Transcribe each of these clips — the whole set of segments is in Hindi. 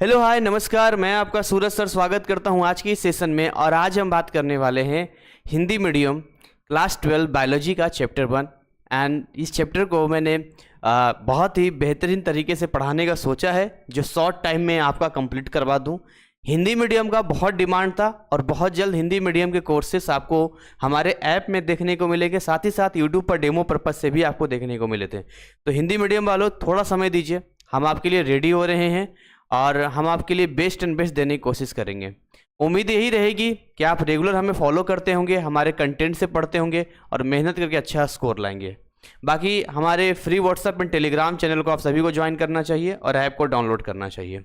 हेलो हाय नमस्कार, मैं आपका सूरज सर स्वागत करता हूं आज के इस सेशन में। और आज हम बात करने वाले हैं हिंदी मीडियम क्लास 12 बायोलॉजी का चैप्टर 1। एंड इस चैप्टर को मैंने बहुत ही बेहतरीन तरीके से पढ़ाने का सोचा है, जो शॉर्ट टाइम में आपका कंप्लीट करवा दूं। हिंदी मीडियम का बहुत डिमांड था और बहुत जल्द हिंदी मीडियम के कोर्सेस आपको हमारे ऐप में देखने को मिलेंगे, साथ ही साथ यूट्यूब पर डेमो पर्पज से भी आपको देखने को मिले थे। तो हिंदी मीडियम वालों थोड़ा समय दीजिए, हम आपके लिए रेडी हो रहे हैं और हम आपके लिए बेस्ट एंड बेस्ट देने की कोशिश करेंगे। उम्मीद यही रहेगी कि आप रेगुलर हमें फॉलो करते होंगे, हमारे कंटेंट से पढ़ते होंगे और मेहनत करके अच्छा स्कोर लाएंगे। बाकी हमारे free WhatsApp and Telegram channel को आप सभी को ज्वाइन करना चाहिए और ऐप को डाउनलोड करना चाहिए।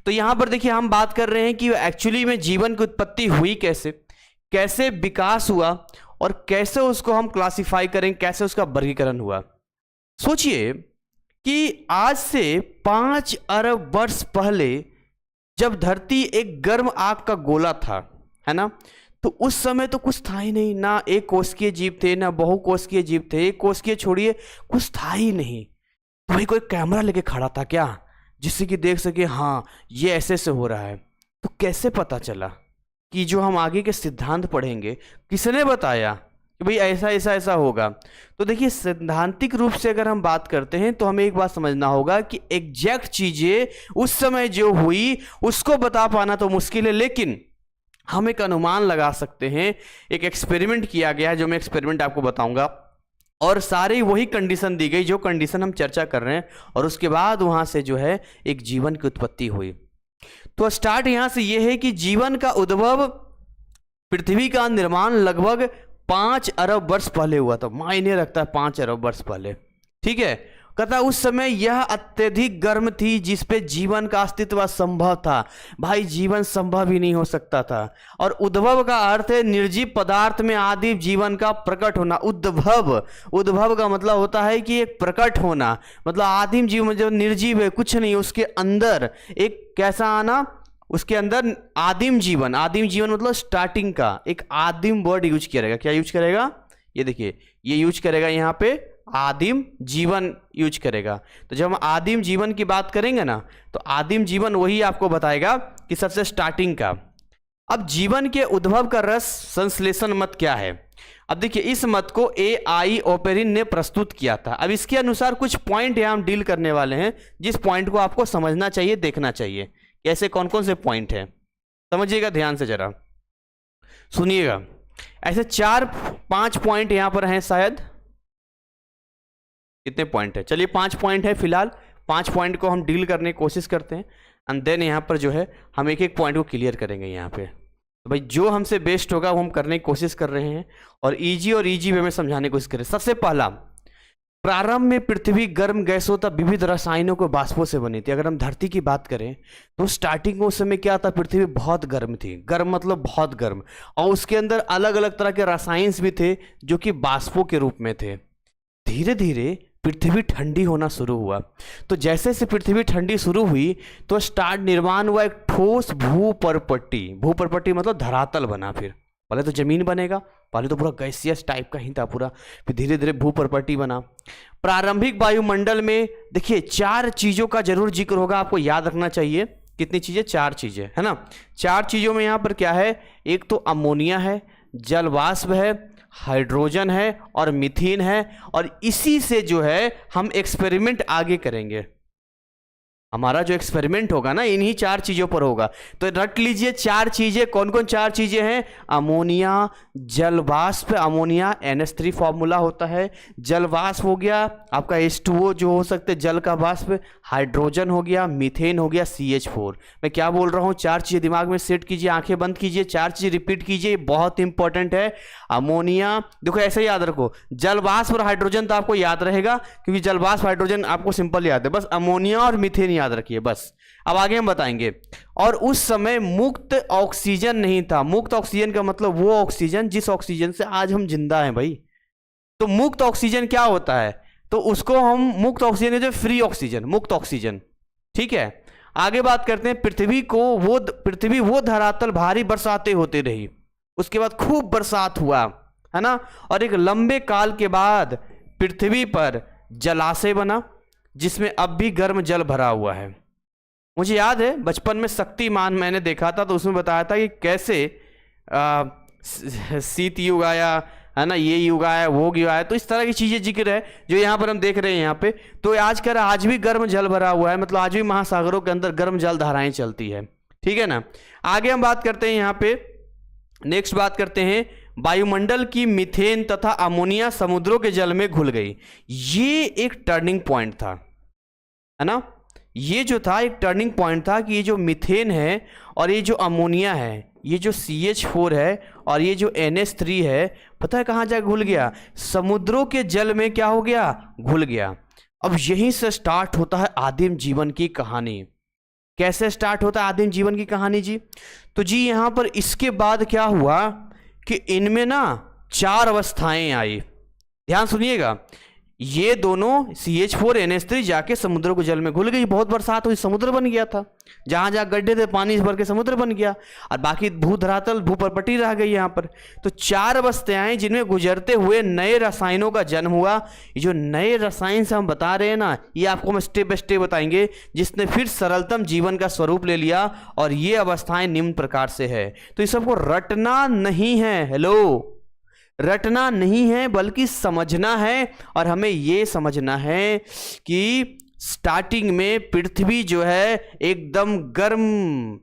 तो यहाँ पर देखिए, हम बात कर रहे हैं कि एक्चुअली में जीवन की उत्पत्ति हुई कैसे, कैसे विकास हुआ और कैसे उसको हम क्लासिफाई करें, कैसे उसका वर्गीकरण हुआ। सोचिए कि आज से 5 अरब वर्ष पहले जब धरती एक गर्म आग का गोला था, है ना, तो उस समय तो कुछ था ही नहीं। ना एक कोशिकीय जीव थे, ना बहुकोशिकीय जीव थे। एक कोशिकीय छोड़िए, कुछ था ही नहीं। तो भाई कोई कैमरा लेके खड़ा था क्या, जिससे कि देख सके हाँ ये ऐसे से हो रहा है। तो कैसे पता चला कि जो हम आगे के सिद्धांत पढ़ेंगे, किसने बताया कि भाई ऐसा ऐसा ऐसा होगा। तो देखिए, सैद्धांतिक रूप से अगर हम बात करते हैं तो हमें एक बात समझना होगा कि एग्जैक्ट चीजें उस समय जो हुई उसको बता पाना तो मुश्किल है, लेकिन हम एक अनुमान लगा सकते हैं। एक एक्सपेरिमेंट किया गया है, जो मैं एक्सपेरिमेंट आपको बताऊंगा, और सारी वही कंडीशन दी गई जो कंडीशन हम चर्चा कर रहे हैं, और उसके बाद वहां से जो है एक जीवन की उत्पत्ति हुई। तो स्टार्ट यहां से यह है कि जीवन का उद्भव, पृथ्वी का निर्माण लगभग 5 अरब वर्ष पहले हुआ था। मायने रखता है 5 अरब वर्ष पहले, ठीक है। कहता उस समय यह अत्यधिक गर्म थी, जिस पे जीवन का अस्तित्व संभव था। भाई जीवन संभव ही नहीं हो सकता था। और उद्भव का अर्थ है निर्जीव पदार्थ में आदि जीवन का प्रकट होना। उद्भव का मतलब होता है कि एक प्रकट होना, मतलब आदिम जीवन जो निर्जीव है, कुछ नहीं, उसके अंदर एक कैसा आना, उसके अंदर आदिम जीवन मतलब स्टार्टिंग का एक आदिम वर्ड यूज करेगा। क्या यूज करेगा, ये देखिए, ये यूज करेगा यहाँ पे आदिम जीवन यूज करेगा। तो जब हम आदिम जीवन की बात करेंगे ना, तो आदिम जीवन वही आपको बताएगा कि सबसे स्टार्टिंग का। अब जीवन के उद्भव का रस संश्लेषण मत क्या है। अब देखिए, इस मत को AI ओपेरिन ने प्रस्तुत किया था। अब इसके अनुसार कुछ पॉइंट यहां हम डील करने वाले हैं, जिस पॉइंट को आपको समझना चाहिए, देखना चाहिए। ऐसे कौन कौन से पॉइंट हैं, समझिएगा ध्यान से, जरा सुनिएगा। ऐसे 4-5 पॉइंट यहां पर हैं शायद। कितने पॉइंट है, चलिए 5 पॉइंट है फिलहाल। 5 पॉइंट को हम डील करने की कोशिश करते हैं, एंड देन यहाँ पर जो है हम एक एक पॉइंट को क्लियर करेंगे यहाँ पे। तो भाई जो हमसे बेस्ट होगा वो हम करने की कोशिश कर रहे हैं, और इजी वे में समझाने की कोशिश करें। सबसे पहला, प्रारंभ में पृथ्वी गर्म गैसों तथा विविध रसायनों को बाष्पों से बनी थी। अगर हम धरती की बात करें तो स्टार्टिंग में उस समय क्या था, पृथ्वी बहुत गर्म थी। गर्म मतलब बहुत गर्म, और उसके अंदर अलग अलग तरह के रसायन भी थे जो कि बाष्पों के रूप में थे। धीरे धीरे पृथ्वी ठंडी होना शुरू हुआ। तो जैसे जैसे पृथ्वी ठंडी शुरू हुई तो स्टार्ट निर्माण हुआ एक ठोस भूपर्पट्टी मतलब धरातल बना। फिर पहले तो जमीन बनेगा, पहले तो पूरा गैसियस टाइप का ही था पूरा, फिर धीरे धीरे भूपर्पट्टी बना। प्रारंभिक वायुमंडल में देखिए 4 चीजों का जरूर जिक्र होगा, आपको याद रखना चाहिए। कितनी चीजें, 4 चीजें, है ना। 4 चीजों में यहां पर क्या है, एक तो अमोनिया है, जल वाष्प है, हाइड्रोजन है और मीथेन है। और इसी से जो है हम एक्सपेरिमेंट आगे करेंगे। हमारा जो एक्सपेरिमेंट होगा ना, इन्हीं 4 चीजों पर होगा। तो रट लीजिए 4 चीजें। कौन कौन 4 चीजें हैं, अमोनिया, जल वाष्प, अमोनिया NH3 फॉर्मूला होता है, जल वाष्प हो गया आपका H2O जो हो सकते जल का वाष्प, हाइड्रोजन हो गया, मीथेन हो गया CH4। मैं क्या बोल रहा हूं, 4 चीजें दिमाग में सेट कीजिए, आंखें बंद कीजिए, 4 चीजें रिपीट कीजिए, बहुत इंपॉर्टेंट है। अमोनिया, देखो ऐसे याद रखो, जल वाष्प और हाइड्रोजन तो आपको याद रहेगा, क्योंकि जल वाष्प हाइड्रोजन आपको सिंपल याद है, बस अमोनिया और मीथेन याद रखिए बस। अब आगे हम बताएंगे। और उस समय मुक्त ऑक्सीजन नहीं था। मुक्त ऑक्सीजन का मतलब वो ऑक्सीजन जिस ऑक्सीजन से आज हम जिंदा हैं भाई। तो मुक्त ऑक्सीजन क्या होता है, तो उसको हम मुक्त ऑक्सीजन जो फ्री ऑक्सीजन, मुक्त ऑक्सीजन, ठीक है। आगे बात करते हैं, पृथ्वी वो धरातल भारी बरसातें होती रही, उसके बाद खूब बरसात हुआ, है ना। और एक लंबे काल के बाद पृथ्वी पर जलाशय बना, जिसमें अब भी गर्म जल भरा हुआ है। मुझे याद है बचपन में शक्तिमान मैंने देखा था, तो उसमें बताया था कि कैसे शीत युग आया, है ना, ये युग आया, वो युग आया। तो इस तरह की चीज़ें जिक्र है जो यहाँ पर हम देख रहे हैं यहाँ पे। तो आज भी गर्म जल भरा हुआ है, मतलब आज भी महासागरों के अंदर गर्म जल धाराएं चलती है, ठीक है ना। आगे हम बात करते हैं यहाँ पे, नेक्स्ट बात करते हैं, वायुमंडल की मीथेन तथा अमोनिया समुद्रों के जल में घुल गई। ये एक टर्निंग पॉइंट था, है ना। ये जो था एक टर्निंग पॉइंट था कि ये जो मीथेन है और ये जो अमोनिया है, ये जो CH4 है और ये जो NH3 है, पता है कहाँ जाकर घुल गया? समुद्रों के जल में क्या हो गया? घुल गया। अब यहीं से स्टार्ट होता है आदिम जीवन की कहानी। कैसे स्टार्ट होता है आदिम जीवन की कहानी जी? तो जी यहाँ पर इसके बाद क्या हुआ कि इनमें ना 4 अवस्थाएं आई। ध्यान सुनिएगा, ये दोनों CH4 NH3 जाके समुद्र के जल में घुल गई। बहुत बरसात हुई, समुद्र बन गया था, जहां जहां गड्ढे थे पानी भर के समुद्र बन गया, और बाकी भू धरातल भू परपटी रह गई यहाँ पर। तो 4 अवस्थाएं जिनमें गुजरते हुए नए रसायनों का जन्म हुआ। ये जो नए रसायन से हम बता रहे हैं ना, ये आपको हम स्टेप बाय स्टेप बताएंगे, जिसने फिर सरलतम जीवन का स्वरूप ले लिया। और ये अवस्थाएं निम्न प्रकार से है। तो इस सबको रटना नहीं है, हेलो, रटना नहीं है बल्कि समझना है। और हमें ये समझना है कि स्टार्टिंग में पृथ्वी जो है एकदम गर्म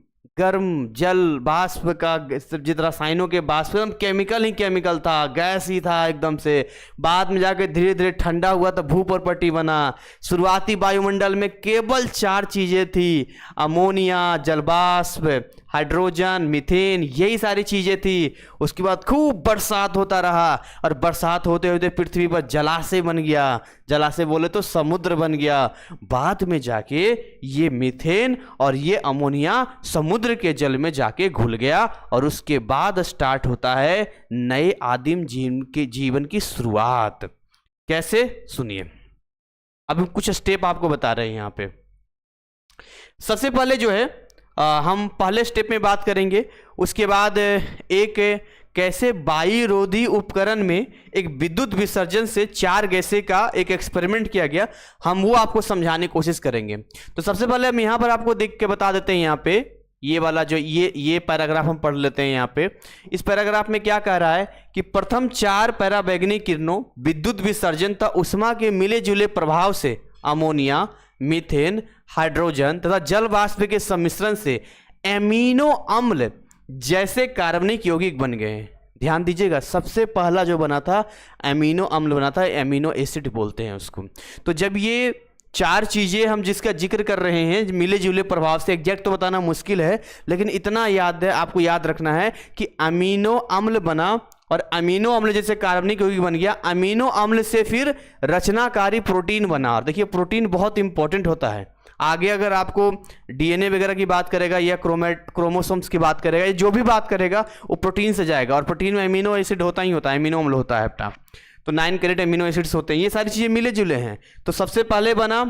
जल बाष्प का, जित रसायनों के बाष्प, केमिकल ही केमिकल था, गैस ही था एकदम से। बाद में जाकर धीरे धीरे ठंडा हुआ तो भूपर्पटी बना। शुरुआती वायुमंडल में केवल 4 चीजें थी, अमोनिया, जलबाष्प, हाइड्रोजन, मीथेन, यही सारी चीजें थी। उसके बाद खूब बरसात होता रहा, और बरसात होते होते पृथ्वी पर जलाशय बन गया। जलाशय बोले तो समुद्र बन गया। बाद में जाके ये मीथेन और ये अमोनिया समुद्र के जल में जाके घुल गया, और उसके बाद स्टार्ट होता है नए आदिम जीवन की शुरुआत। कैसे? सुनिए, अब कुछ स्टेप आपको बता रहे हैं यहाँ पे। सबसे पहले जो है हम पहले स्टेप में बात करेंगे। उसके बाद एक कैसे वायुरोधी उपकरण में एक विद्युत विसर्जन से 4 गैसें का एक एक्सपेरिमेंट किया गया, हम वो आपको समझाने की कोशिश करेंगे। तो सबसे पहले हम यहाँ पर आपको देख के बता देते हैं। यहाँ पे ये वाला जो ये पैराग्राफ हम पढ़ लेते हैं। यहाँ पे इस पैराग्राफ में क्या कह रहा है कि प्रथम 4 पराबैंगनी किरणों, विद्युत विसर्जन तथा उष्मा के मिले जुले प्रभाव से अमोनिया, मीथेन, हाइड्रोजन तथा जल वाष्प के सम्मिश्रण से एमिनो अम्ल जैसे कार्बनिक यौगिक बन गए हैं। ध्यान दीजिएगा, सबसे पहला जो बना था एमिनो अम्ल बना था, एमिनो एसिड बोलते हैं उसको। तो जब ये 4 चीजें हम जिसका जिक्र कर रहे हैं मिले जुले प्रभाव से, एग्जैक्ट तो बताना मुश्किल है, लेकिन इतना याद है, आपको याद रखना है कि अमीनो अम्ल बना, और अमीनो अम्ल जैसे कार्बनिक यौगिक बन गया। अमीनो अम्ल से फिर रचनाकारी प्रोटीन बना। और देखिए, प्रोटीन बहुत इंपॉर्टेंट होता है। आगे अगर आपको DNA वगैरह की बात करेगा या क्रोमोसोम्स की बात करेगा, या जो भी बात करेगा वो प्रोटीन से जाएगा। और प्रोटीन में अमीनो एसिड होता ही होता है, अमीनो अम्ल होता है अपना। तो 9 कैरेट अमीनो एसिड्स होते हैं। ये सारी चीज़ें मिले जुले हैं। तो सबसे पहले बना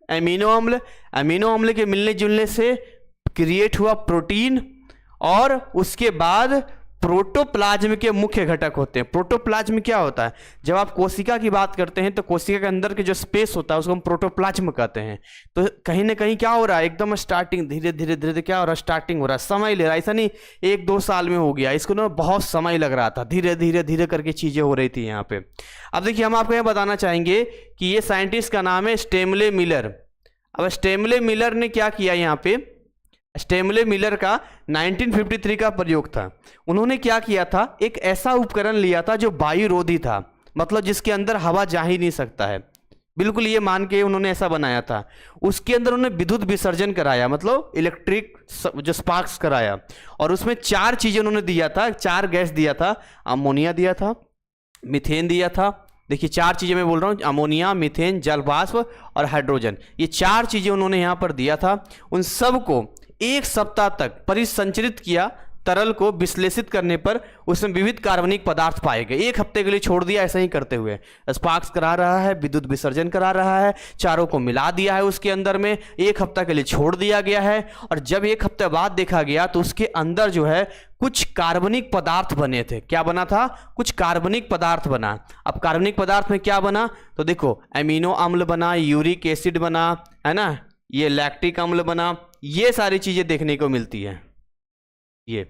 अमीनो अम्ल। अमीनो अम्ल के मिलने जुलने से क्रिएट हुआ प्रोटीन, और उसके बाद प्रोटोप्लाज्म के मुख्य घटक होते हैं। प्रोटोप्लाज्म क्या होता है? जब आप कोशिका की बात करते हैं तो कोशिका के अंदर के जो स्पेस होता है उसको हम प्रोटोप्लाज्म कहते हैं। तो कहीं ना कहीं क्या हो रहा है, एकदम स्टार्टिंग धीरे धीरे क्या हो रहा है, स्टार्टिंग हो रहा है, समय ले रहा है। ऐसा नहीं 1-2 साल में हो गया, इसको ना बहुत समय लग रहा था, धीरे धीरे करके चीजें हो रही थी यहाँ पे। अब देखिए, हम आपको यह बताना चाहेंगे कि ये साइंटिस्ट का नाम है स्टेमले मिलर। अब स्टेमले मिलर ने क्या किया, यहाँ पे स्टेमले मिलर का 1953 का प्रयोग था। उन्होंने क्या किया था, एक ऐसा उपकरण लिया था जो वायुरोधी था, मतलब जिसके अंदर हवा जा ही नहीं सकता है, बिल्कुल ये मान के उन्होंने ऐसा बनाया था। उसके अंदर उन्होंने विद्युत विसर्जन कराया, मतलब इलेक्ट्रिक जो स्पार्क्स कराया, और उसमें 4 चीजें उन्होंने दिया था, 4 गैस दिया था। अमोनिया दिया था, मीथेन दिया था। देखिए, 4 चीजें मैं बोल रहा हूँ, अमोनिया, मीथेन, जल वाष्प और हाइड्रोजन। ये 4 चीजें उन्होंने यहाँ पर दिया था। उन सबको 1 सप्ताह तक परिसंचरित किया। तरल को विश्लेषित करने पर उसमें विविध कार्बनिक पदार्थ पाए गए। 1 हफ्ते के लिए छोड़ दिया ऐसा ही करते हुए। स्पार्क्स करा रहा है, विद्युत विसर्जन करा रहा है, चारों को मिला दिया है उसके अंदर में, 1 हफ्ता के लिए छोड़ दिया गया है। और जब 1 हफ्ते बाद देखा गया तो उसके अंदर जो है कुछ कार्बनिक पदार्थ बने थे। क्या बना था? कुछ कार्बनिक पदार्थ बना। अब कार्बनिक पदार्थ में क्या बना, तो देखो, एमिनो अम्ल बना, यूरिक एसिड बना, है ना, ये लैक्टिक अम्ल बना, ये सारी चीजें देखने को मिलती हैं, ये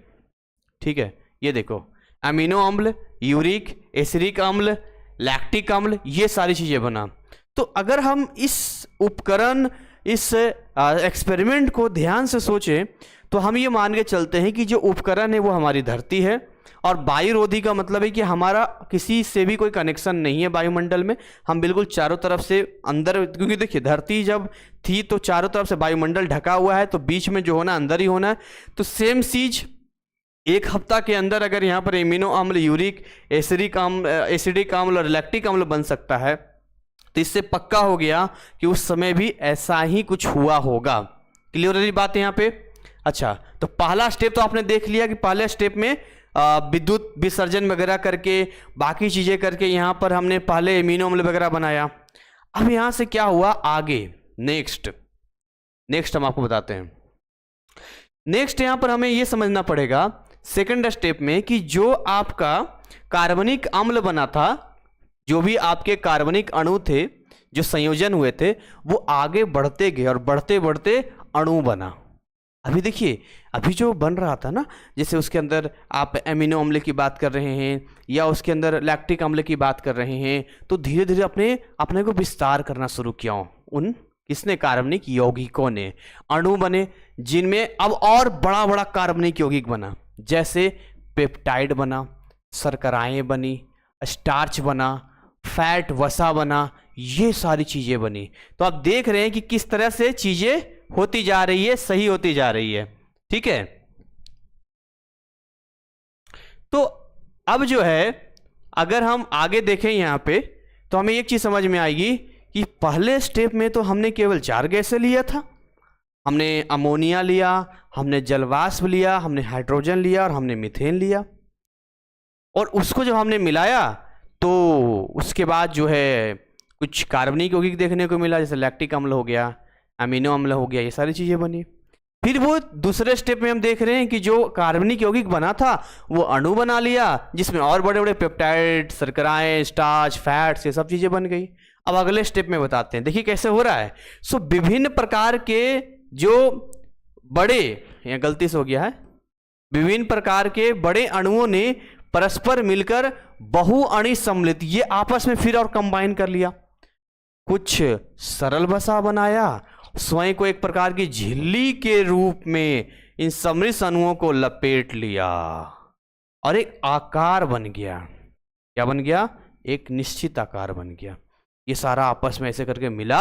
ठीक है। ये देखो अमीनो अम्ल, यूरिक एसिडिक अम्ल, लैक्टिक अम्ल, ये सारी चीजें बना। तो अगर हम इस उपकरण, इस एक्सपेरिमेंट को ध्यान से सोचें तो हम ये मान के चलते हैं कि जो उपकरण है वो हमारी धरती है, और वायुरोधी का मतलब है कि हमारा किसी से भी कोई कनेक्शन नहीं है वायुमंडल में। हम बिल्कुल चारों तरफ से अंदर, क्योंकि देखिए धरती जब थी तो चारों तरफ से वायुमंडल ढका हुआ है, तो बीच में जो होना अंदर ही होना है। तो सेम चीज एक हफ्ता के अंदर अगर यहाँ पर एमिनो अम्ल, यूरिक एसिडिक अम्ल और लैक्टिक अम्ल बन सकता है, तो इससे पक्का हो गया कि उस समय भी ऐसा ही कुछ हुआ होगा। क्लियर है बात यहाँ पे? अच्छा, तो पहला स्टेप तो आपने देख लिया कि पहले स्टेप में विद्युत विसर्जन वगैरह करके, बाकी चीजें करके यहाँ पर हमने पहले एमिनो अम्ल वगैरह बनाया। अब यहाँ से क्या हुआ आगे, नेक्स्ट हम आपको बताते हैं। नेक्स्ट यहाँ पर हमें ये समझना पड़ेगा सेकंड स्टेप में कि जो आपका कार्बनिक अम्ल बना था, जो भी आपके कार्बनिक अणु थे जो संयोजन हुए थे, वो आगे बढ़ते गए और बढ़ते बढ़ते अणु बना। अभी देखिए, अभी जो बन रहा था ना, जैसे उसके अंदर आप एमिनो अम्ल की बात कर रहे हैं या उसके अंदर लैक्टिक अम्ल की बात कर रहे हैं, तो धीरे धीरे अपने को विस्तार करना शुरू किया। उन किसने? कार्बनिक यौगिकों ने। अणु बने जिनमें अब और बड़ा बड़ा कार्बनिक यौगिक बना, जैसे पेप्टाइड बना, शर्कराएं बनी, स्टार्च बना, फैट वसा बना, ये सारी चीजें बनी। तो आप देख रहे हैं कि किस तरह से चीजें होती जा रही है, सही होती जा रही है, ठीक है। तो अब जो है अगर हम आगे देखें यहां पे, तो हमें एक चीज समझ में आएगी कि पहले स्टेप में तो हमने केवल 4 गैसें लिया था। हमने अमोनिया लिया, हमने जलवाष्प लिया, हमने हाइड्रोजन लिया और हमने मीथेन लिया। और उसको जब हमने मिलाया तो उसके बाद जो है कुछ कार्बनिक यौगिक देखने को मिला, जैसे लैक्टिक अम्ल हो गया, अमीनो अम्ल हो गया, ये सारी चीजें बनी। फिर वो दूसरे स्टेप में हम देख रहे हैं कि जो कार्बनिक यौगिक बना था वो अणु बना लिया, जिसमें और बड़े बड़े पेप्टाइड, शर्कराएं, स्टार्च, फैट्स, ये सब चीजें बन गई। अब अगले स्टेप में बताते हैं, देखिए कैसे हो रहा है। सो विभिन्न प्रकार के जो बड़े, यहाँ गलती से हो गया है, विभिन्न प्रकार के बड़े अणुओं ने परस्पर मिलकर बहुअणु सम्मिलित, ये आपस में फिर और कंबाइन कर लिया, कुछ सरल वसा बनाया, स्वयं को एक प्रकार की झिल्ली के रूप में इन समृद्ध अणुओं को लपेट लिया और एक आकार बन गया। क्या बन गया? एक निश्चित आकार बन गया। ये सारा आपस में ऐसे करके मिला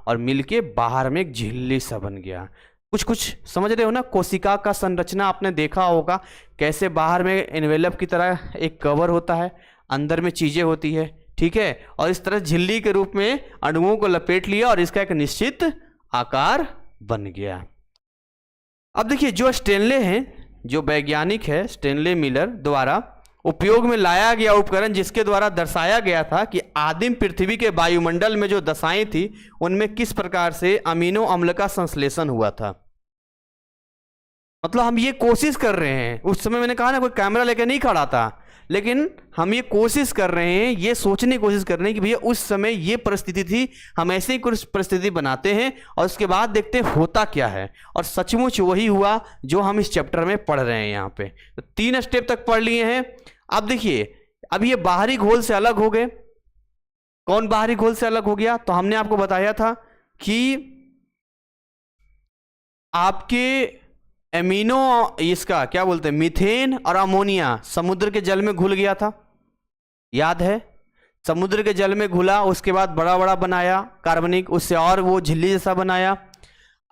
और मिलके बाहर में एक झिल्ली सा बन गया। कुछ समझ रहे हो ना? कोशिका का संरचना आपने देखा होगा, कैसे बाहर में एनवेलप की तरह एक कवर होता है, अंदर में चीजें होती है, ठीक है, और इस तरह झिल्ली के रूप में अणुओं को लपेट लिया और इसका एक निश्चित आकार बन गया। अब देखिए, जो स्टेनले हैं, जो वैज्ञानिक है स्टेनले मिलर द्वारा उपयोग में लाया गया उपकरण, जिसके द्वारा दर्शाया गया था कि आदिम पृथ्वी के वायुमंडल में जो दशाएं थी उनमें किस प्रकार से अमीनो अम्ल का संश्लेषण हुआ था। मतलब हम ये कोशिश कर रहे हैं, उस समय मैंने कहा ना कोई कैमरा लेकर नहीं खड़ा था, लेकिन हम ये कोशिश कर रहे हैं, ये सोचने की कोशिश कर रहे हैं कि भैया उस समय ये परिस्थिति थी, हम ऐसे ही कुछ परिस्थिति बनाते हैं और उसके बाद देखते हैं होता क्या है। और सचमुच वही हुआ जो हम इस चैप्टर में पढ़ रहे हैं। यहाँ पे तो 3 स्टेप तक पढ़ लिए हैं। अब देखिए, अब ये बाहरी घोल से अलग हो गए। कौन बाहरी घोल से अलग हो गया? तो हमने आपको बताया था कि आपके एमिनो, इसका क्या बोलते हैं, मीथेन और अमोनिया समुद्र के जल में घुल गया था, याद है? समुद्र के जल में घुला, उसके बाद बड़ा बड़ा बनाया कार्बनिक, उससे और वो झिल्ली जैसा बनाया।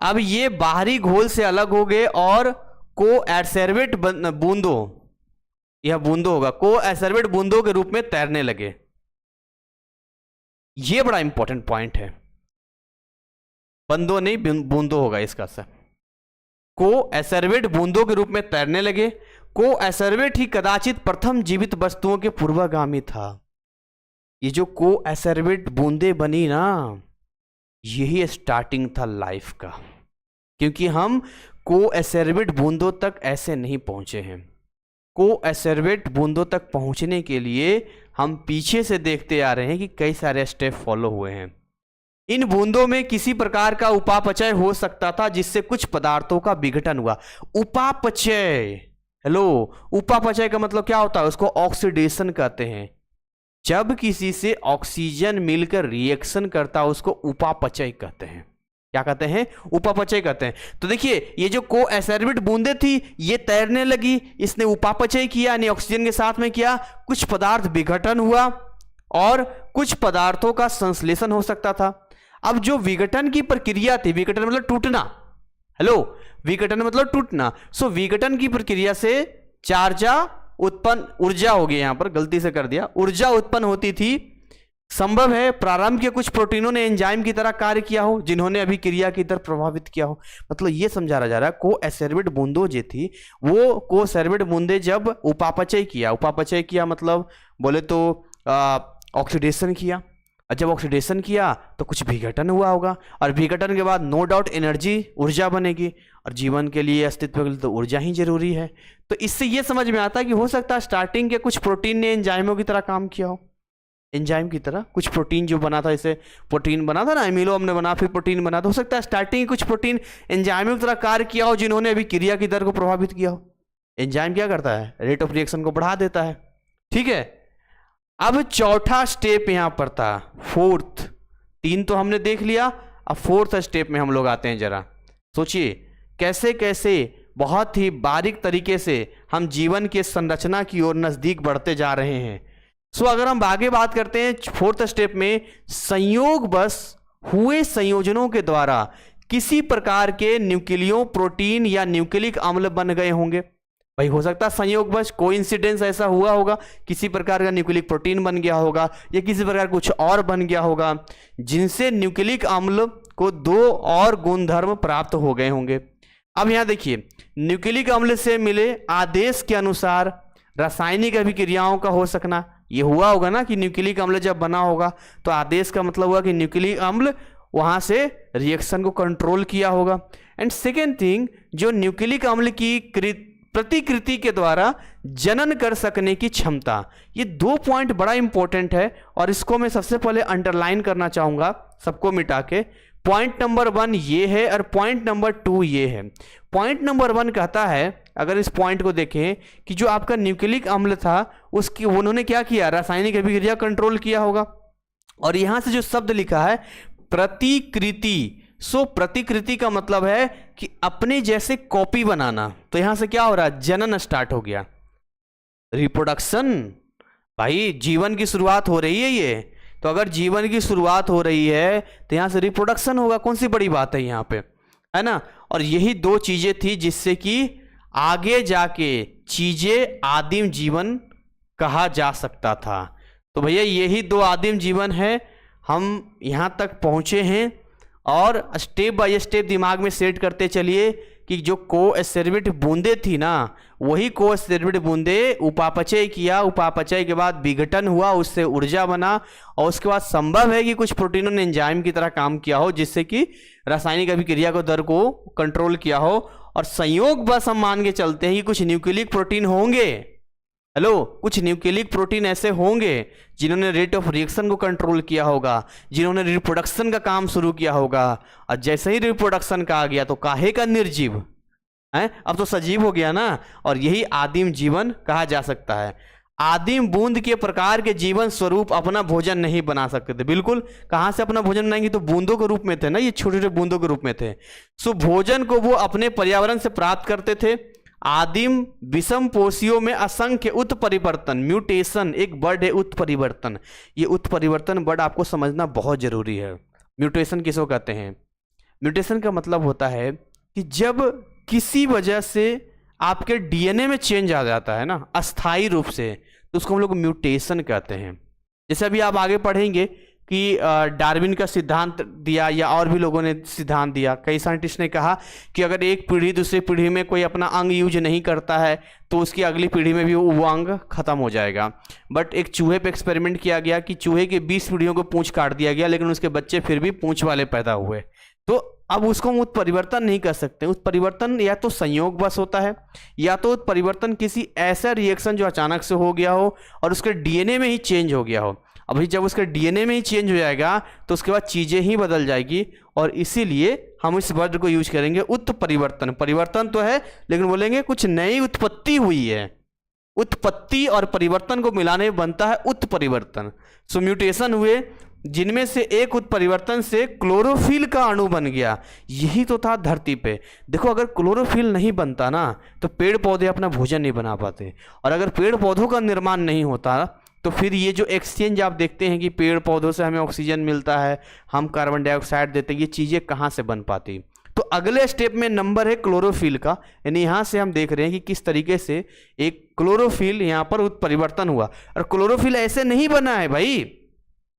अब ये बाहरी घोल से अलग हो गए और को एडसर्वेट बूंदों, यह बूंदों होगा, को एडसर्वेट बूंदों के रूप में तैरने लगे। ये बड़ा इंपॉर्टेंट पॉइंट है, बंदों नहीं बूंदों होगा इसका सर। को एसर्वेट बूंदों के रूप में तैरने लगे। को एसर्वेट ही कदाचित प्रथम जीवित वस्तुओं के पूर्वगामी था। ये जो को एसर्वेट बूंदे बनी ना, यही स्टार्टिंग था लाइफ का, क्योंकि हम को एसर्वेट बूंदों तक ऐसे नहीं पहुंचे हैं। को एसर्वेट बूंदों तक पहुंचने के लिए हम पीछे से देखते आ रहे हैं कि कई सारे स्टेप फॉलो हुए हैं। इन बूंदों में किसी प्रकार का उपापचय हो सकता था जिससे कुछ पदार्थों का विघटन हुआ। उपापचय, हेलो, उपापचय का मतलब क्या होता है? उसको ऑक्सीडेशन कहते हैं। जब किसी से ऑक्सीजन मिलकर रिएक्शन करता है उसको उपापचय कहते हैं। क्या कहते हैं? उपापचय कहते हैं। तो देखिए, ये जो को एसर्बिट बूंदे थी ये तैरने लगी, इसने उपापचय किया, यानी ऑक्सीजन के साथ में किया, कुछ पदार्थ विघटन हुआ और कुछ पदार्थों का संश्लेषण हो सकता था। अब जो विघटन की प्रक्रिया थी, विघटन मतलब टूटना, हेलो, विघटन मतलब टूटना। सो विघटन की प्रक्रिया से चार्जा उत्पन्न, ऊर्जा हो गई, यहां पर गलती से कर दिया, ऊर्जा उत्पन्न होती थी। संभव है प्रारंभ के कुछ प्रोटीनों ने एंजाइम की तरह कार्य किया हो जिन्होंने अभिक्रिया की तरफ प्रभावित किया हो। मतलब ये समझा जा रहा है को एसर्बिट बूंदों जो थी वो को एसर्बिट बूंदे जब उपापचय किया, उपापचय किया मतलब बोले तो ऑक्सीडेशन किया, और जब ऑक्सीडेशन किया तो कुछ विघटन हुआ होगा, और विघटन के बाद नो डाउट एनर्जी, ऊर्जा बनेगी, और जीवन के लिए, अस्तित्व के लिए तो ऊर्जा ही जरूरी है। तो इससे ये समझ में आता है कि हो सकता है स्टार्टिंग के कुछ प्रोटीन ने एंजाइमों की तरह काम किया हो, एंजाइम की तरह कुछ प्रोटीन जो बना था, जैसे प्रोटीन बना था ना, एमिनो हमने बना, फिर प्रोटीन बना, तो हो सकता है स्टार्टिंग कुछ प्रोटीन एंजाइमों की तरह कार्य किया हो जिन्होंने अभी क्रिया की दर को प्रभावित किया हो। एंजाइम क्या करता है? रेट ऑफ रिएक्शन को बढ़ा देता है। ठीक है, अब चौथा स्टेप यहां पर था, फोर्थ। तीन तो हमने देख लिया, अब फोर्थ स्टेप में हम लोग आते हैं। जरा सोचिए कैसे कैसे बहुत ही बारीक तरीके से हम जीवन के संरचना की ओर नजदीक बढ़ते जा रहे हैं। सो अगर हम आगे बात करते हैं फोर्थ स्टेप में, संयोग बस हुए संयोजनों के द्वारा किसी प्रकार के न्यूक्लियो प्रोटीन या न्यूक्लिक अम्ल बन गए होंगे। भाई हो सकता है संयोग बस कोइंसिडेंस ऐसा हुआ होगा, किसी प्रकार का न्यूक्लिक प्रोटीन बन गया होगा या किसी प्रकार कुछ और बन गया होगा जिनसे न्यूक्लिक अम्ल को दो और गुणधर्म प्राप्त हो गए होंगे। अब यहां देखिए, न्यूक्लिक अम्ल से मिले आदेश के अनुसार रासायनिक अभिक्रियाओं का हो सकना, ये हुआ होगा ना कि न्यूक्लिक अम्ल जब बना होगा तो आदेश का मतलब हुआ कि न्यूक्लिक अम्ल वहां से रिएक्शन को कंट्रोल किया होगा। एंड सेकेंड थिंग, जो न्यूक्लिक अम्ल की प्रतिकृति के द्वारा जनन कर सकने की क्षमता, ये दो पॉइंट बड़ा इंपॉर्टेंट है और इसको मैं सबसे पहले अंडरलाइन करना चाहूंगा सबको मिटा के। पॉइंट नंबर 1 ये है और पॉइंट नंबर 2 ये है। पॉइंट नंबर 1 कहता है, अगर इस पॉइंट को देखें कि जो आपका न्यूक्लिक अम्ल था उसकी उन्होंने क्या किया, रासायनिक अभिक्रिया कंट्रोल किया होगा। और यहां से जो शब्द लिखा है प्रतिकृति, सो प्रतिकृति का मतलब है कि अपने जैसे कॉपी बनाना। तो यहां से क्या हो रहा है, जनन स्टार्ट हो गया, रिप्रोडक्शन। भाई जीवन की शुरुआत हो रही है ये, तो अगर जीवन की शुरुआत हो रही है तो यहां से रिप्रोडक्शन होगा, कौन सी बड़ी बात है यहाँ पे, है ना। और यही दो चीजें थी जिससे कि आगे जाके चीजें आदिम जीवन कहा जा सकता था। तो भैया यही दो आदिम जीवन है, हम यहाँ तक पहुँचे हैं। और स्टेप बाय स्टेप दिमाग में सेट करते चलिए कि जो को एसर्बिट बूंदे थी ना, वही को एसर्बिट बूंदे उपापचय किया, उपापचय के बाद विघटन हुआ, उससे ऊर्जा बना, और उसके बाद संभव है कि कुछ प्रोटीनों ने एंजाइम की तरह काम किया हो जिससे कि रासायनिक अभिक्रिया को दर को कंट्रोल किया हो। और संयोग बस हम मान के चलते हैं कि कुछ न्यूक्लिक प्रोटीन होंगे, हेलो, कुछ न्यूक्लिक प्रोटीन ऐसे होंगे जिन्होंने रेट ऑफ रिएक्शन को कंट्रोल किया होगा, जिन्होंने रिप्रोडक्शन का काम शुरू किया होगा। और जैसे ही रिप्रोडक्शन का आ गया तो काहे का निर्जीव है, अब तो सजीव हो गया ना, और यही आदिम जीवन कहा जा सकता है। आदिम बूंद के प्रकार के जीवन स्वरूप अपना भोजन नहीं बना सकते थे। बिल्कुल, कहां से अपना भोजन बनाएंगे, तो बूंदों के रूप में थे ना, ये छोटे छोटे बूंदों के रूप में थे। सो भोजन को वो अपने पर्यावरण से प्राप्त करते थे। आदिम विषम पोषियों में असंख्य उत्परिवर्तन, म्यूटेशन एक वर्ड है, उत्परिवर्तन। ये उत्परिवर्तन वर्ड आपको समझना बहुत जरूरी है। म्यूटेशन किसको कहते हैं? म्यूटेशन का मतलब होता है कि जब किसी वजह से आपके डीएनए में चेंज आ जाता है ना अस्थायी रूप से, तो उसको हम लोग म्यूटेशन कहते हैं। जैसे अभी आप आगे पढ़ेंगे कि डार्विन का सिद्धांत दिया या और भी लोगों ने सिद्धांत दिया, कई साइंटिस्ट ने कहा कि अगर एक पीढ़ी दूसरी पीढ़ी में कोई अपना अंग यूज नहीं करता है तो उसकी अगली पीढ़ी में भी वो अंग खत्म हो जाएगा। बट एक चूहे पे एक्सपेरिमेंट किया गया कि चूहे के 20 पीढ़ियों को पूंछ काट दिया गया, लेकिन उसके बच्चे फिर भी पूंछ वाले पैदा हुए। तो अब उसको हम उत्परिवर्तन नहीं कर सकते। उत्परिवर्तन या तो संयोग बस होता है, या तो उत्परिवर्तन किसी ऐसा रिएक्शन जो अचानक से हो गया हो और उसके डीएनए में ही चेंज हो गया हो। अभी जब उसका डीएनए में ही चेंज हो जाएगा तो उसके बाद चीज़ें ही बदल जाएगी, और इसीलिए हम इस वर्ड को यूज करेंगे उत्परिवर्तन। परिवर्तन तो है लेकिन बोलेंगे कुछ नई उत्पत्ति हुई है। उत्पत्ति और परिवर्तन को मिलाने में बनता है उत्परिवर्तन। सो म्यूटेशन हुए जिनमें से एक उत्परिवर्तन से क्लोरोफिल का अणु बन गया। यही तो था धरती पे। देखो, अगर क्लोरोफिल नहीं बनता ना तो पेड़ पौधे अपना भोजन नहीं बना पाते, और अगर पेड़ पौधों का निर्माण नहीं होता तो फिर ये जो एक्सचेंज आप देखते हैं कि पेड़ पौधों से हमें ऑक्सीजन मिलता है, हम कार्बन डाइऑक्साइड देते हैं, ये चीज़ें कहाँ से बन पाती। तो अगले स्टेप में नंबर है क्लोरोफिल का, यानी यहाँ से हम देख रहे हैं कि किस तरीके से एक क्लोरोफिल यहाँ पर उत्परिवर्तन हुआ। और क्लोरोफिल ऐसे नहीं बना है भाई,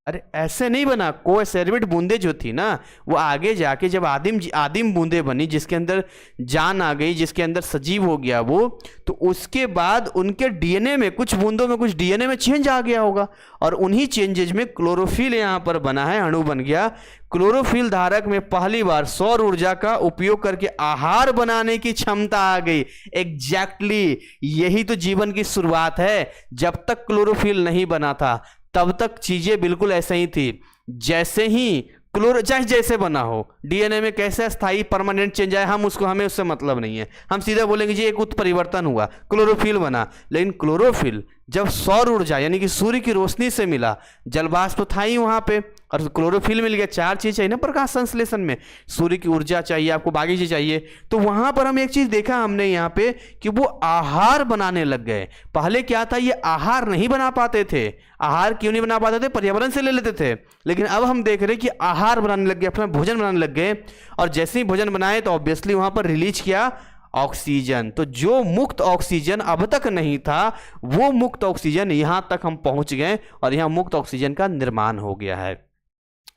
अरे ऐसे नहीं बना। कोएसेरेबिट बूंदे जो थी ना, वो आगे जाके जब आदिम बूंदे बनी, जिसके अंदर जान आ गई, जिसके अंदर सजीव हो गया वो, तो उसके बाद उनके डीएनए में, कुछ बूंदों में कुछ डीएनए में चेंज आ गया होगा, और उन्हीं चेंजेज में क्लोरोफिल यहाँ पर बना है, अणु बन गया। क्लोरोफिल धारक में पहली बार सौर ऊर्जा का उपयोग करके आहार बनाने की क्षमता आ गई। एग्जैक्टली यही तो जीवन की शुरुआत है। जब तक क्लोरोफिल नहीं बना था तब तक चीजें बिल्कुल ऐसे ही थी। जैसे ही चाहे जैसे बना हो, डीएनए में कैसे स्थायी परमानेंट चेंज आए, हमें उससे मतलब नहीं है। हम सीधा बोलेंगे जी एक उत्परिवर्तन हुआ, क्लोरोफिल बना। लेकिन क्लोरोफिल जब सौर ऊर्जा यानी कि सूर्य की रोशनी से मिला, जलवाष्प तो था ही वहां पे, और क्लोरोफिल मिल गया। चार चीज चाहिए ना प्रकाश संश्लेषण में, सूर्य की ऊर्जा चाहिए, आपको बाकी चीज चाहिए। तो वहां पर हम एक चीज देखा हमने यहाँ पे कि वो आहार बनाने लग गए। पहले क्या था, ये आहार नहीं बना पाते थे। आहार क्यों नहीं बना पाते थे? पर्यावरण से ले लेते थे। लेकिन अब हम देख रहे हैं कि आहार बनाने लग गए, अपना भोजन बनाने लग गए, और जैसे ही भोजन बनाए तो ऑब्वियसली वहां पर रिलीज किया ऑक्सीजन। तो जो मुक्त ऑक्सीजन अब तक नहीं था, वो मुक्त ऑक्सीजन यहां तक हम पहुंच गए, और यहां मुक्त ऑक्सीजन का निर्माण हो गया है।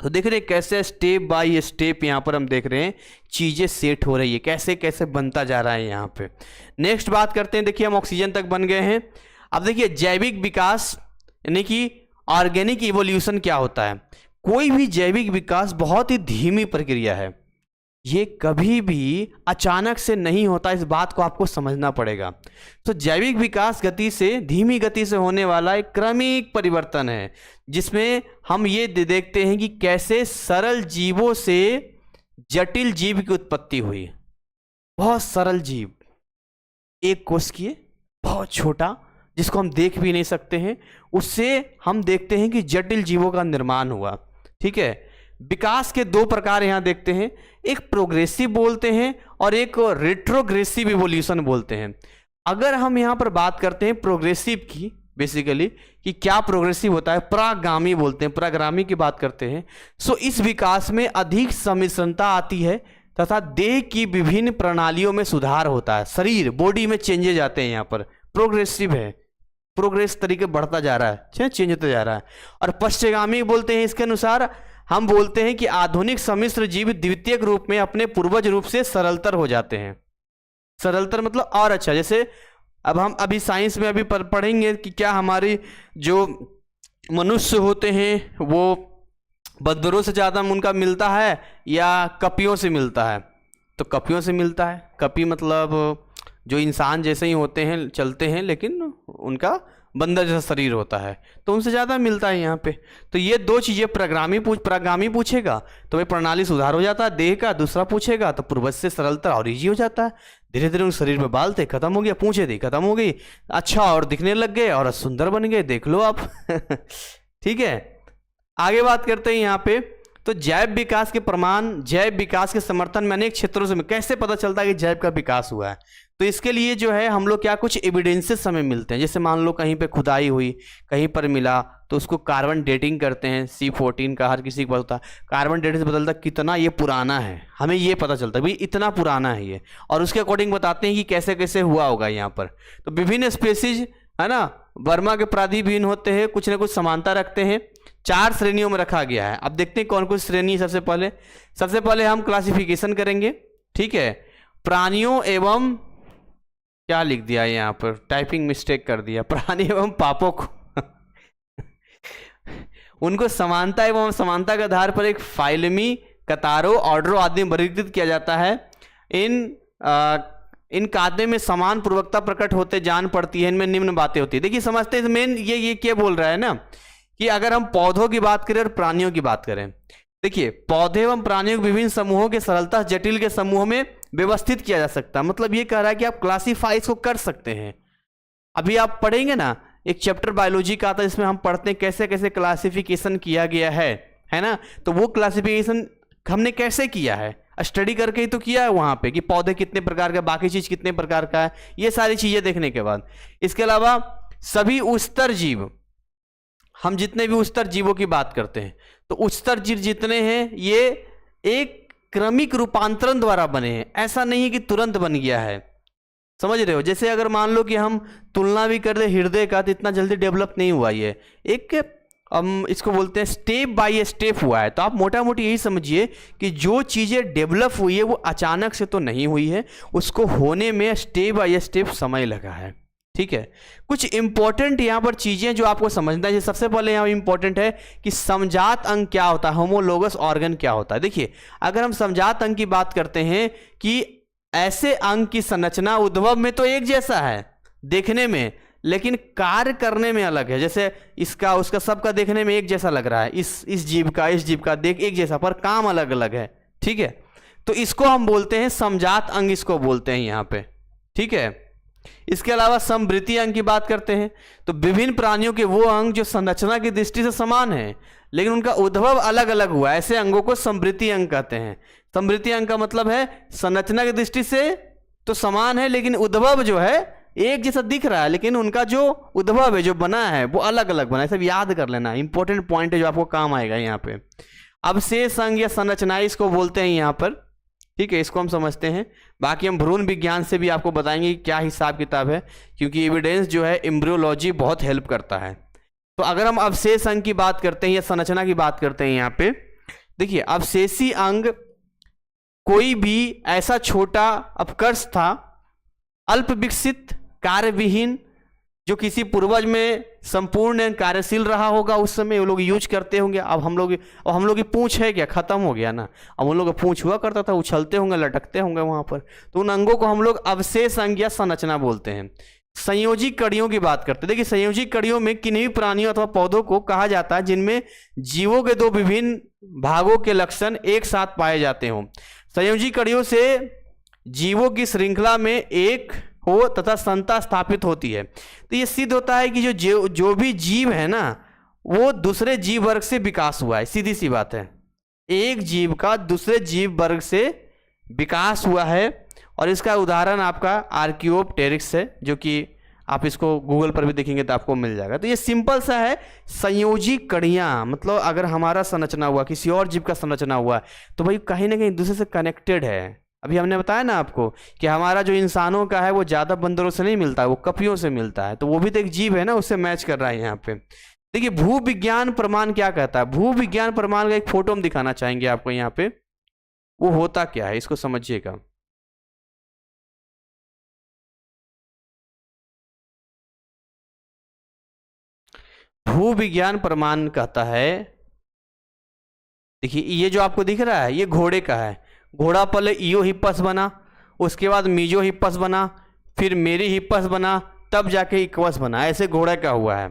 तो देख रहे हैं कैसे स्टेप बाय स्टेप यहाँ पर हम देख रहे हैं चीजें सेट हो रही है, कैसे कैसे बनता जा रहा है यहाँ पे। नेक्स्ट बात करते हैं। देखिए हम ऑक्सीजन तक बन गए हैं। अब देखिए जैविक विकास यानी कि ऑर्गेनिक इवोल्यूशन क्या होता है। कोई भी जैविक विकास बहुत ही धीमी प्रक्रिया है, ये कभी भी अचानक से नहीं होता। इस बात को आपको समझना पड़ेगा। तो जैविक विकास गति से, धीमी गति से होने वाला एक क्रमिक परिवर्तन है, जिसमें हम ये देखते हैं कि कैसे सरल जीवों से जटिल जीव की उत्पत्ति हुई। बहुत सरल जीव, एक कोशिकीय, बहुत छोटा, जिसको हम देख भी नहीं सकते हैं, उससे हम देखते हैं कि जटिल जीवों का निर्माण हुआ। ठीक है। विकास के दो प्रकार यहां देखते हैं, एक प्रोग्रेसिव बोलते हैं और एक रेट्रोग्रेसिव इवोल्यूशन बोलते हैं। अगर हम यहां पर बात करते हैं प्रोग्रेसिव की, बेसिकली कि क्या प्रोग्रेसिव होता है, परागामी बोलते हैं, परागामी की बात करते हैं। सो इस विकास में अधिक सम्मिश्रणता आती है तथा देह की विभिन्न प्रणालियों में सुधार होता है, शरीर बॉडी में चेंजेज आते हैं। यहाँ पर प्रोग्रेसिव है, प्रोग्रेस तरीके बढ़ता जा रहा है, चेंज होता जा रहा है। और पश्चिगामी बोलते हैं, इसके अनुसार हम बोलते हैं कि आधुनिक सम्मिश्र जीव द्वितीयक रूप में अपने पूर्वज रूप से सरलतर हो जाते हैं। सरलतर मतलब और अच्छा। जैसे अब हम अभी साइंस में अभी पढ़ेंगे कि क्या हमारी जो मनुष्य होते हैं वो बंदरों से ज़्यादा उनका मिलता है या कपियों से मिलता है? तो कपियों से मिलता है। कपी मतलब जो इंसान जैसे ही होते हैं, चलते हैं, लेकिन उनका बंदर जैसा शरीर होता है, तो उनसे ज़्यादा मिलता है यहाँ पे। तो ये दो चीज़ें प्रागामी पूछेगा तो भाई प्रणाली सुधार हो जाता है देह का, दूसरा पूछेगा तो पूर्वज से सरलता और ईजी हो जाता है। धीरे धीरे उन शरीर में बाल थे, खत्म हो गया, पूंछे थी, खत्म हो गई, अच्छा और दिखने लग गए और सुंदर बन गए, देख लो आप। ठीक है, आगे बात करते हैं यहाँ पे। तो जैव विकास के प्रमाण, जैव विकास के समर्थन में अनेक क्षेत्रों से कैसे पता चलता है कि जैव का विकास हुआ है? तो इसके लिए जो है हम लोग क्या कुछ एविडेंसेस हमें मिलते हैं। जैसे मान लो कहीं पे खुदाई हुई, कहीं पर मिला, तो उसको कार्बन डेटिंग करते हैं। C14 का हर किसी को पता, कार्बन डेटिंग से बदलता कितना ये पुराना है, हमें ये पता चलता है भाई इतना पुराना है ये, और उसके अकॉर्डिंग बताते हैं कि कैसे कैसे हुआ होगा यहाँ पर। तो विभिन्न स्पेसीज है ना, वर्मा के प्राधी भिन्न होते हैं, कुछ ना कुछ समानता रखते हैं। 4 श्रेणियों में रखा गया है। अब देखते हैं कौन कौन श्रेणी। सबसे पहले हम क्लासिफिकेशन करेंगे। ठीक है, प्राणियों एवं, क्या लिख दिया यहाँ पर, टाइपिंग मिस्टेक कर दिया, प्राणी एवं पापों को उनको समानता एवं समानता के आधार पर एक फाइलमी, कतारों, ऑर्डरों आदि में वर्गीकृत किया जाता है। इन कादे में समान पूर्वकता प्रकट होते जान पड़ती है, इनमें निम्न बातें होती है। देखिए समझते हैं मेन ये क्या बोल रहा है ना, कि अगर हम पौधों की बात करें और प्राणियों की बात करें, देखिए पौधे एवं प्राणियों के विभिन्न समूहों के सरलता जटिल के समूह में व्यवस्थित किया जा सकता है। मतलब ये कह रहा है कि आप क्लासीफाई इसको कर सकते हैं। अभी आप पढ़ेंगे ना, एक चैप्टर बायोलॉजी का आता है जिसमें हम पढ़ते हैं कैसे कैसे क्लासिफिकेशन किया गया है ना। तो वो क्लासिफिकेशन हमने कैसे किया है, स्टडी करके ही तो किया है वहां पे, कि पौधे कितने प्रकार का, बाकी चीज कितने प्रकार का है, ये सारी चीजें देखने के बाद। इसके अलावा सभी उच्चतर जीव, हम जितने भी उच्चतर जीवों की बात करते हैं तो उच्चतर जीव जितने हैं ये एक क्रमिक रूपांतरण द्वारा बने हैं, ऐसा नहीं है कि तुरंत बन गया है। समझ रहे हो? जैसे अगर मान लो कि हम तुलना भी कर दे हृदय का, तो इतना जल्दी डेवलप नहीं हुआ ये, एक हम इसको बोलते हैं स्टेप बाय स्टेप हुआ है। तो आप मोटा मोटी यही समझिए कि जो चीज़ें डेवलप हुई है वो अचानक से तो नहीं हुई है, उसको होने में स्टेप बाय स्टेप समय लगा है। ठीक है, कुछ इंपॉर्टेंट यहाँ पर चीज़ें जो आपको समझना है। सबसे पहले यहाँ इंपॉर्टेंट है कि समजात अंग क्या होता है, होमोलोगस ऑर्गन क्या होता है। देखिए अगर हम समजात अंग की बात करते हैं कि ऐसे अंग की संरचना उद्भव में तो एक जैसा है देखने में, लेकिन कार्य करने में अलग है। जैसे इसका उसका सबका देखने में एक जैसा लग रहा है, इस जीव का देख एक जैसा, पर काम अलग अलग है। ठीक है, तो इसको हम बोलते हैं समजात अंग, इसको बोलते हैं यहाँ पे। ठीक है, इसके अलावा समवृत्तीय अंग की बात करते हैं तो विभिन्न प्राणियों के वो अंग जो संरचना की दृष्टि से समान है लेकिन उनका उद्भव अलग अलग हुआ, ऐसे अंगों को समवृत्तीय अंग कहते हैं। समवृत्तीय अंग का मतलब है संरचना की दृष्टि से तो समान है लेकिन उद्भव जो है एक जैसा दिख रहा है, लेकिन उनका जो उद्भव है, जो बना है, वो अलग अलग बना है। सब याद कर लेना, इंपॉर्टेंट पॉइंट है जो आपको काम आएगा यहाँ पे। अवशेष अंग या संरचना इसको बोलते हैं यहाँ पर। ठीक है, इसको हम समझते हैं। बाकी हम भ्रूण विज्ञान से भी आपको बताएंगे कि क्या हिसाब किताब है, क्योंकि एविडेंस जो है एम्ब्रियोलॉजी बहुत हेल्प करता है। तो अगर हम अवशेष अंग की बात करते हैं या संरचना की बात करते हैं यहाँ पे, देखिए अवशेषी अंग कोई भी ऐसा छोटा अपकर्ष था, अल्प विकसित, कार्यविहीन, जो किसी पूर्वज में संपूर्ण कार्यशील रहा होगा, उस समय वो लोग यूज करते होंगे। अब हम लोग की पूंछ है क्या, खत्म हो गया ना। अब उन लोग का पूंछ हुआ करता था, उछलते होंगे, लटकते होंगे वहां पर। तो उन अंगों को हम लोग अवशेष अंग या संरचना बोलते हैं। संयोजी कड़ियों की बात करते हैं। देखिए संयोजी कड़ियों में किन्हीं प्राणियों अथवा पौधों को कहा जाता है जिनमें जीवों के दो विभिन्न भागों के लक्षण एक साथ पाए जाते हों। संयोजी कड़ियों से जीवों की श्रृंखला में एक हो तथा संता स्थापित होती है। तो ये सिद्ध होता है कि जो भी जीव है ना, वो दूसरे जीव वर्ग से विकास हुआ है। सीधी सी बात है, एक जीव का दूसरे जीव वर्ग से विकास हुआ है। और इसका उदाहरण आपका आर्कियोप्टेरिक्स है, जो कि आप इसको गूगल पर भी देखेंगे तो आपको मिल जाएगा। तो ये सिंपल सा है, संयोजी कड़ियाँ, मतलब अगर हमारा संरचना हुआ, किसी और जीव का संरचना हुआ, तो भाई कहीं ना कहीं दूसरे से कनेक्टेड है। अभी हमने बताया ना आपको कि हमारा जो इंसानों का है वो ज़्यादा बंदरों से नहीं मिलता है, वो कपियों से मिलता है। तो वो भी तो एक जीव है ना, उससे मैच कर रहा है यहाँ पे। देखिए भूविज्ञान प्रमाण क्या कहता है। भूविज्ञान प्रमाण का एक फोटो हम दिखाना चाहेंगे आपको यहाँ पे, वो होता क्या है इसको समझिएगा। भूविज्ञान प्रमाण कहता है, देखिए ये जो आपको दिख रहा है ये घोड़े का है। घोड़ा पहले ईओ हिप्पस बना, उसके बाद मीजो हिप्पस बना, फिर मेरी हिप्पस बना, तब जाके इक्वस बना। ऐसे घोड़े का हुआ है।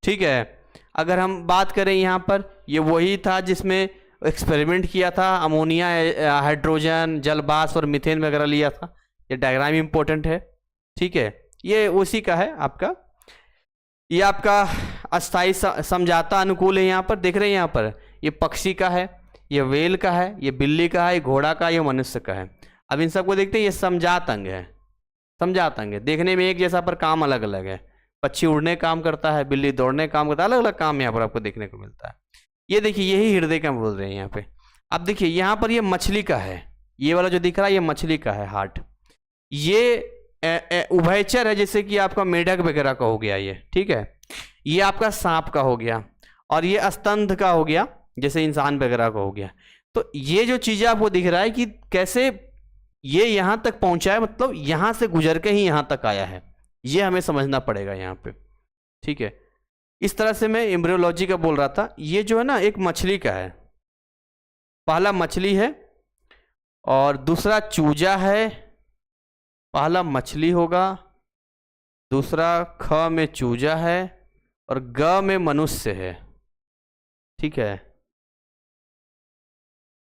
ठीक है, अगर हम बात करें यहाँ पर, ये वही था जिसमें एक्सपेरिमेंट किया था, अमोनिया, हाइड्रोजन, जलवाष्प और मीथेन वगैरह लिया था। ये डायग्राम इंपॉर्टेंट है। ठीक है, ये उसी का है आपका। ये आपका अस्थाई समझाता अनुकूल है। यहाँ पर देख रहे हैं, यहाँ पर ये पक्षी का है, ये वेल का है, ये बिल्ली का है, ये घोड़ा का, ये मनुष्य का है। अब इन सबको देखते हैं, ये समजात अंग है। समजात अंग है, देखने में एक जैसा पर काम अलग अलग है। पक्षी उड़ने काम करता है, बिल्ली दौड़ने काम करता है, अलग अलग काम यहाँ पर आपको देखने को मिलता है। ये देखिए यही हृदय का बोल रहे हैं यहाँ पे। अब देखिए यहाँ पर ये मछली का है, ये वाला जो दिख रहा है ये मछली का है हार्ट। ये उभयचर है, जैसे कि आपका मेढक वगैरह का हो गया ये। ठीक है, ये आपका सांप का हो गया, और ये स्तंभ का हो गया, जैसे इंसान वगैरह का हो गया। तो ये जो चीज़ें आपको दिख रहा है कि कैसे ये यहाँ तक पहुँचा है, मतलब यहाँ से गुजर के ही यहाँ तक आया है, ये हमें समझना पड़ेगा यहाँ पे। ठीक है, इस तरह से मैं एम्ब्रियोलॉजी का बोल रहा था। ये जो है ना एक मछली का है, पहला मछली है और दूसरा चूजा है। पहला मछली होगा, दूसरा ख में चूजा है और ग में मनुष्य है। ठीक है,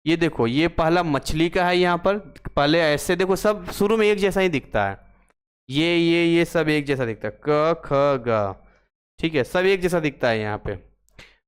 ये देखो ये पहला मछली का है, यहाँ पर पहले ऐसे देखो सब शुरू में एक जैसा ही दिखता है, ये सब एक जैसा दिखता है, क ख ग, ठीक है, सब एक जैसा दिखता है यहाँ पे।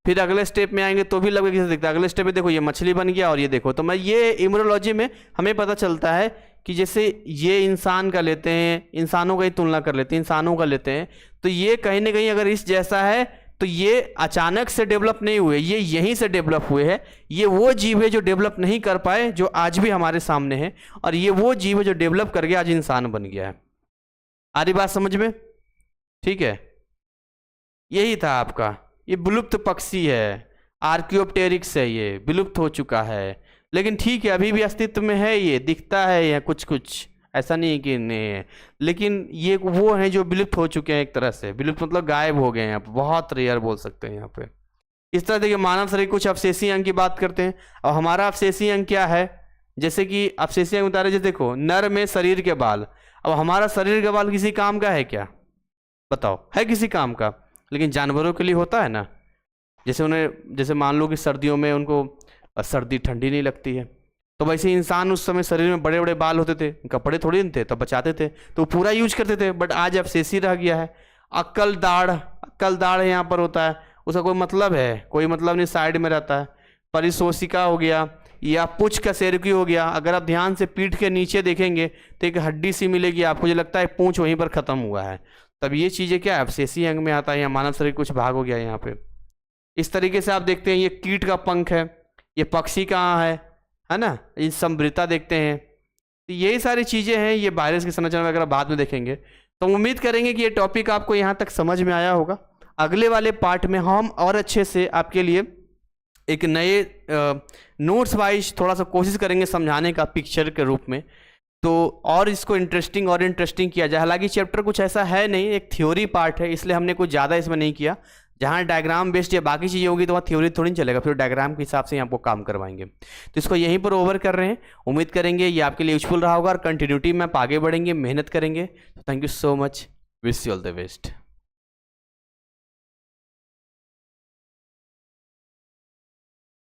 फिर अगले स्टेप में आएंगे तो भी लगभग जैसा दिखता है। अगले स्टेप में देखो ये मछली बन गया, और ये देखो, तो मैं ये इम्यूनोलॉजी में हमें पता चलता है कि जैसे ये इंसान का लेते हैं, इंसानों का ही तुलना कर लेते हैं, इंसानों का लेते हैं, तो ये कहीं ना कहीं अगर इस जैसा है तो ये अचानक से डेवलप नहीं हुए, ये यहीं से डेवलप हुए हैं। ये वो जीव है जो डेवलप नहीं कर पाए, जो आज भी हमारे सामने है, और ये वो जीव है जो डेवलप करके आज इंसान बन गया है। आ रही बात समझ में? ठीक है, यही था आपका। ये विलुप्त पक्षी है, आर्कियोप्टेरिक्स है, ये विलुप्त हो चुका है, लेकिन ठीक है अभी भी अस्तित्व में है, ये दिखता है, ये कुछ कुछ, ऐसा नहीं कि नहीं है, लेकिन ये वो हैं जो विलुप्त हो चुके हैं, एक तरह से विलुप्त मतलब गायब हो गए हैं, यहाँ पे बहुत रेयर बोल सकते हैं यहाँ पे। इस तरह देखिए मानव शरीर कुछ अवशेषी अंग की बात करते हैं, और हमारा अवशेषी अंग क्या है, जैसे कि अवशेषी अंग बता रहे, जैसे देखो नर में शरीर के बाल, अब हमारा शरीर का बाल किसी काम का है क्या, बताओ, है किसी काम का? लेकिन जानवरों के लिए होता है ना, जैसे उन्हें, जैसे मान लो कि सर्दियों में उनको सर्दी ठंडी नहीं लगती है, तो वैसे इंसान उस समय शरीर में बड़े बड़े बाल होते थे, कपड़े थोड़ी नहीं थे, तब बचाते थे तो पूरा यूज करते थे, बट आज अवशेषी रह गया है। अक्कल दाढ़ यहाँ पर होता है, उसका कोई मतलब है? कोई मतलब नहीं, साइड में रहता है। परिशोषिका हो गया, या पुच्छ का सेरुकी हो गया, अगर आप ध्यान से पीठ के नीचे देखेंगे तो एक हड्डी सी मिलेगी आपको, जो लगता है पूंछ वहीं पर खत्म हुआ है, तब ये चीज़ें क्या अवशेषी अंग में आता है, या मानव शरीर कुछ भाग हो गया यहाँ पे। इस तरीके से आप देखते हैं ये कीट का पंख है, ये पक्षी कहाँ है ना, ये संवृता देखते हैं, तो यही सारी चीज़ें हैं। ये वायरस की संरचना वगैरह बाद में देखेंगे, तो उम्मीद करेंगे कि ये टॉपिक आपको यहाँ तक समझ में आया होगा। अगले वाले पार्ट में हम और अच्छे से आपके लिए एक नए नोट्स वाइज थोड़ा सा कोशिश करेंगे समझाने का पिक्चर के रूप में, तो और इसको इंटरेस्टिंग किया जाए। हालांकि चैप्टर कुछ ऐसा है नहीं, एक थ्योरी पार्ट है, इसलिए हमने कुछ ज़्यादा इसमें नहीं किया। जहाँ डायग्राम बेस्ड या बाकी चीज़ें होगी तो वहाँ थ्योरी थोड़ी नहीं चलेगा, फिर डायग्राम के हिसाब से ही आपको काम करवाएंगे। तो इसको यहीं पर ओवर कर रहे हैं, उम्मीद करेंगे ये आपके लिए यूजफुल रहा होगा, और कंटिन्यूटी में आप आगे बढ़ेंगे, मेहनत करेंगे। Thank you so much, wish you all the best.